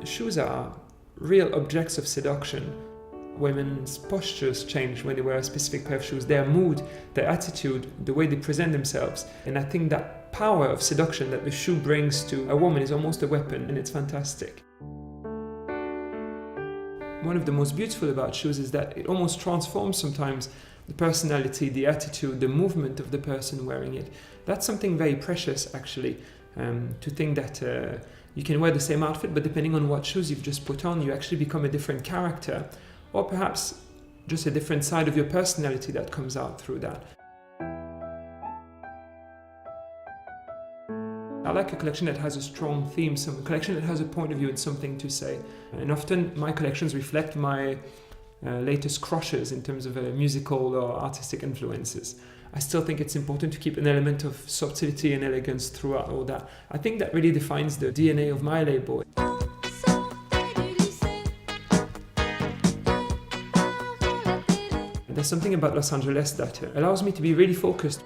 Shoes are real objects of seduction. Women's postures change when they wear a specific pair of shoes, their mood, their attitude, the way they present themselves. And I think that power of seduction that the shoe brings to a woman is almost a weapon, and it's fantastic. One of the most beautiful about shoes is that it almost transforms sometimes the personality, the attitude, the movement of the person wearing it. That's something very precious, actually, to think that you can wear the same outfit, but depending on what shoes you've just put on, you actually become a different character, or perhaps just a different side of your personality that comes out through that. I like a collection that has a strong theme, a collection that has a point of view and something to say. And often my collections reflect my latest crushes in terms of musical or artistic influences. I still think it's important to keep an element of subtlety and elegance throughout all that. I think that really defines the DNA of my label. There's something about Los Angeles that allows me to be really focused.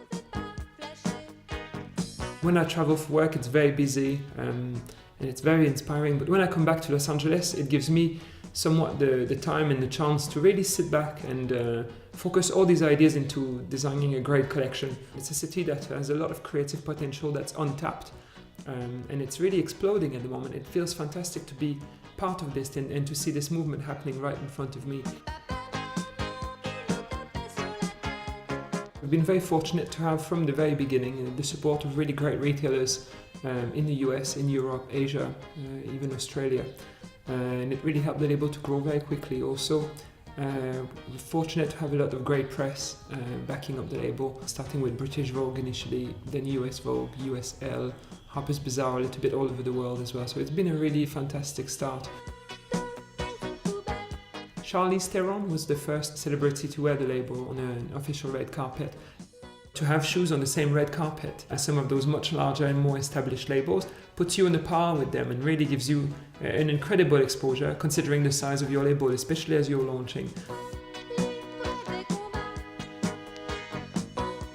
When I travel for work, it's very busy and it's very inspiring, but when I come back to Los Angeles, it gives me somewhat the time and the chance to really sit back and focus all these ideas into designing a great collection. It's a city that has a lot of creative potential that's untapped, and it's really exploding at the moment. It feels fantastic to be part of this and to see this movement happening right in front of me. I've been very fortunate to have from the very beginning the support of really great retailers in the US, in Europe, Asia, even Australia. And it really helped the label to grow very quickly. Also, we're fortunate to have a lot of great press backing up the label, starting with British Vogue initially, then US Vogue, US Elle, Harper's Bazaar, a little bit all over the world as well. So it's been a really fantastic start. Charlize Theron was the first celebrity to wear the label on an official red carpet. To have shoes on the same red carpet as some of those much larger and more established labels puts you on a par with them and really gives you an incredible exposure considering the size of your label, especially as you're launching.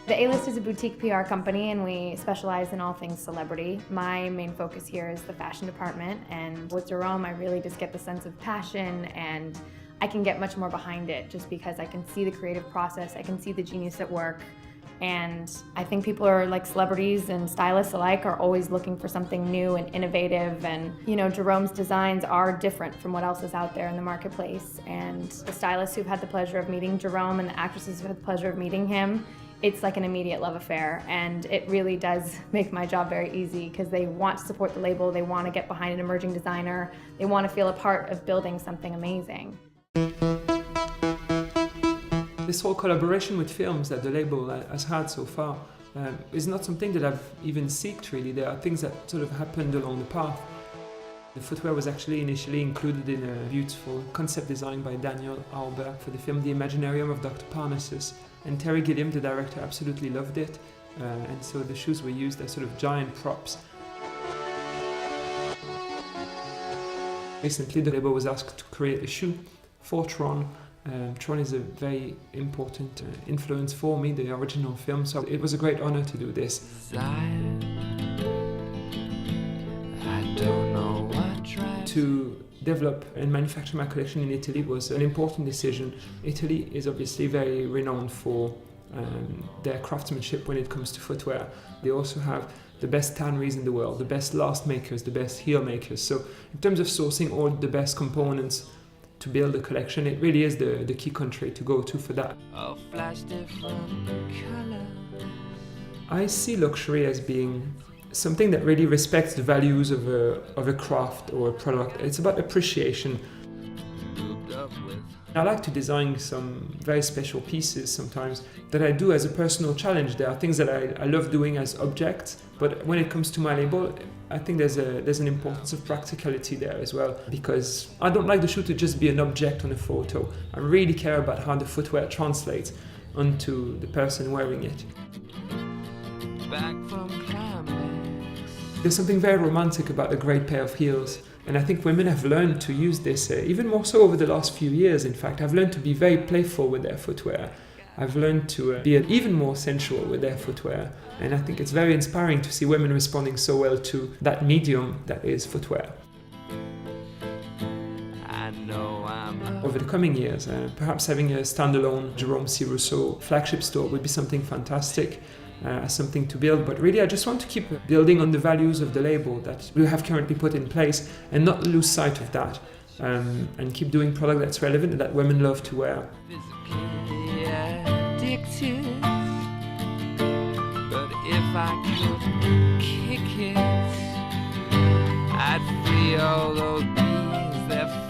The A-List is a boutique PR company and we specialize in all things celebrity. My main focus here is the fashion department, and with Jerome I really just get the sense of passion, and I can get much more behind it just because I can see the creative process, I can see the genius at work. And I think people are like celebrities and stylists alike are always looking for something new and innovative, and Jerome's designs are different from what else is out there in the marketplace. And the stylists who've had the pleasure of meeting Jerome and the actresses who've had the pleasure of meeting him, it's like an immediate love affair, and it really does make my job very easy because they want to support the label, they want to get behind an emerging designer, they want to feel a part of building something amazing. This whole collaboration with films that the label has had so far is not something that I've even sought really. There are things that sort of happened along the path. The footwear was actually initially included in a beautiful concept design by Daniel Auber for the film The Imaginarium of Dr. Parnassus, and Terry Gilliam, the director, absolutely loved it, and so the shoes were used as sort of giant props. Recently the label was asked to create a shoe for Tron. Tron is a very important influence for me, the original film, so it was a great honor to do this. To develop and manufacture my collection in Italy was an important decision. Italy is obviously very renowned for their craftsmanship when it comes to footwear. They also have the best tanneries in the world, the best last makers, the best heel makers. So in terms of sourcing all the best components to build a collection, it really is the key country to go to for that. I see luxury as being something that really respects the values of a craft or a product. It's about appreciation. I like to design some very special pieces sometimes that I do as a personal challenge. There are things that I love doing as objects, but when it comes to my label, I think there's an importance of practicality there as well, because I don't like the shoe to just be an object on a photo. I really care about how the footwear translates onto the person wearing it. There's something very romantic about a great pair of heels, and I think women have learned to use this, even more so over the last few years. In fact, I've learned to be very playful with their footwear. I've learned to be even more sensual with their footwear, and I think it's very inspiring to see women responding so well to that medium that is footwear. over the coming years. Perhaps having a standalone Jerome C. Rousseau flagship store would be something fantastic, something to build. But really, I just want to keep building on the values of the label that we have currently put in place and not lose sight of that, and keep doing product that's relevant and that women love to wear. Physically addicted, but if I could kick it, I'd free all those bees that